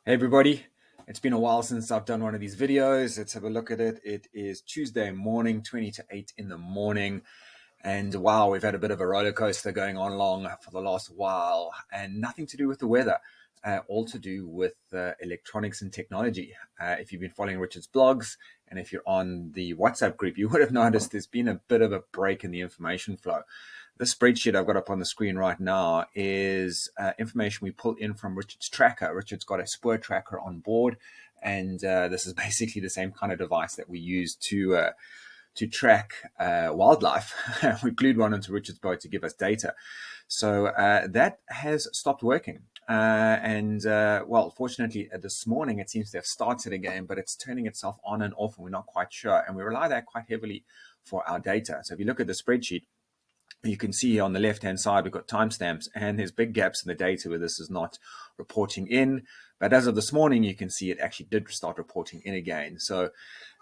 Hey everybody, it's been a while since I've done one of these videos. Let's have a look at it. It is Tuesday morning, 20 to 8 in the morning. And wow, we've had a bit of a roller coaster going on long for the last while, and nothing to do with the weather, all to do with electronics and technology. If you've been following Richard's blogs and if you're on the WhatsApp group, you would have noticed there's been a bit of a break in the information flow. The spreadsheet I've got up on the screen right now is information we pull in from Richard's tracker. Richard's got a spur tracker on board, and this is basically the same kind of device that we use to track wildlife. We glued one onto Richard's boat to give us data. So that has stopped working. Well, fortunately, this morning it seems to have started again, but it's turning itself on and off, and we're not quite sure. And we rely on that quite heavily for our data. So if you look at the spreadsheet, you can see on the left-hand side, we've got timestamps, and there's big gaps in the data where this is not reporting in. But as of this morning, you can see it actually did start reporting in again. So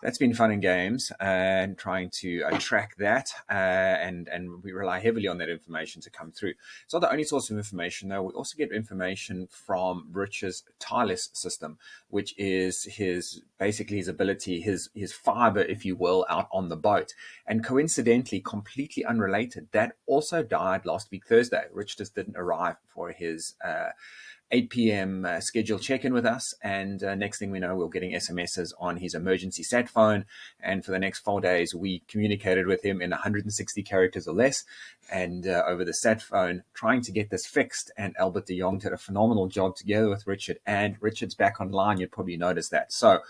that's been fun and games, and trying to track that. And we rely heavily on that information to come through. It's not the only source of information, though. We also get information from Rich's tireless system, which is basically his ability, his fiber, if you will, out on the boat. And coincidentally, completely unrelated, that also died last week, Thursday. Rich just didn't arrive for his 8 p.m. Scheduled check-in with us, and next thing we know, we're getting SMSs on his emergency sat phone, and for the next 4 days, we communicated with him in 160 characters or less, and over the sat phone, trying to get this fixed, and Albert de Jong did a phenomenal job together with Richard, and Richard's back online. You'd probably notice that. So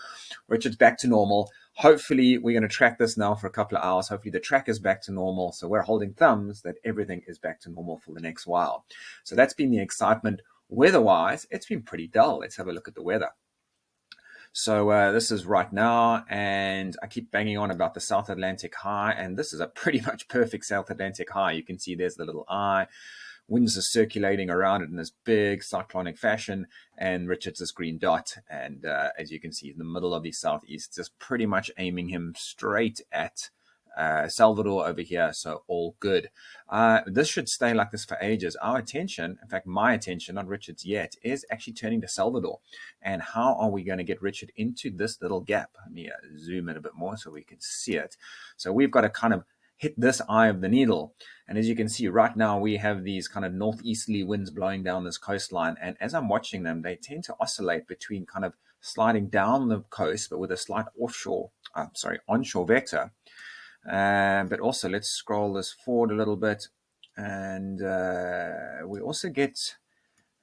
Richard's back to normal. Hopefully, we're going to track this now for a couple of hours. Hopefully, the track is back to normal, so we're holding thumbs that everything is back to normal for the next while. So that's been the excitement. Weather-wise, it's been pretty dull. Let's have a look at the weather. So this is right now, and I keep banging on about the South Atlantic high, and this is a pretty much perfect South Atlantic high. You can see there's the little eye. Winds are circulating around it in this big cyclonic fashion, and Richard's this green dot. And as you can see, in the middle of the southeast, just pretty much aiming him straight at Salvador over here, so all good. This should stay like this for ages. Our attention, in fact, my attention, not Richard's yet, is actually turning to Salvador. And how are we going to get Richard into this little gap? Let me zoom in a bit more so we can see it. So we've got to kind of hit this eye of the needle. And as you can see right now, we have these kind of northeasterly winds blowing down this coastline. And as I'm watching them, they tend to oscillate between kind of sliding down the coast, but with a slight onshore vector. But also, let's scroll this forward a little bit, and we also get,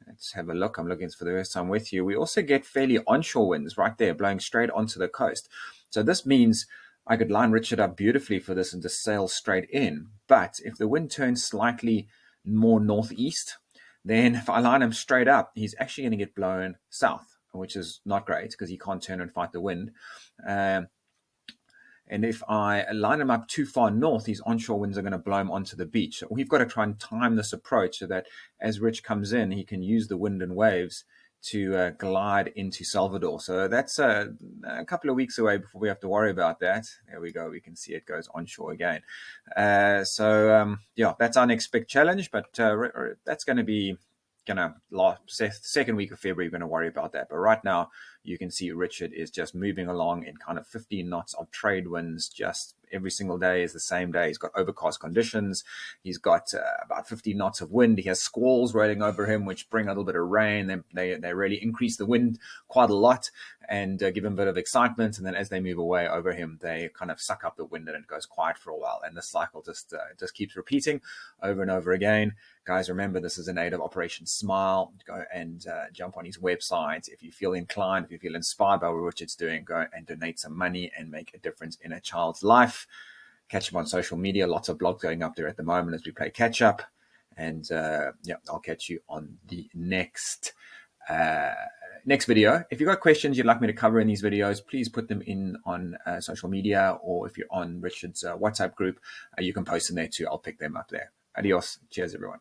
let's have a look. I'm looking for the first time with you. We also get fairly onshore winds right there, blowing straight onto the coast. So this means I could line Richard up beautifully for this and just sail straight in. But if the wind turns slightly more northeast, then if I line him straight up, he's actually going to get blown south, which is not great because he can't turn and fight the wind. And if I line him up too far north, these onshore winds are going to blow him onto the beach. So we've got to try and time this approach so that as Rich comes in, he can use the wind and waves to glide into Salvador. So that's a couple of weeks away before we have to worry about that. There we go. We can see it goes onshore again. Yeah, that's our next big challenge, but that's going to be second week of February, we're going to worry about that. But right now, you can see Richard is just moving along in kind of 15 knots of trade winds. Just every single day is the same day. He's got overcast conditions. He's got about 15 knots of wind. He has squalls rolling over him, which bring a little bit of rain. They really increase the wind quite a lot and give him a bit of excitement. And then as they move away over him, they kind of suck up the wind and it goes quiet for a while. And the cycle just keeps repeating over and over again. Guys, remember, this is in aid of Operation Smile. Go and jump on his website. If you feel inclined, if you feel inspired by what Richard's doing, go and donate some money and make a difference in a child's life. Catch him on social media. Lots of blogs going up there at the moment as we play catch up. And I'll catch you on the next video. If you've got questions you'd like me to cover in these videos, please put them in on social media, or if you're on Richard's WhatsApp group, you can post them there too. I'll pick them up there. Adios. Cheers, everyone.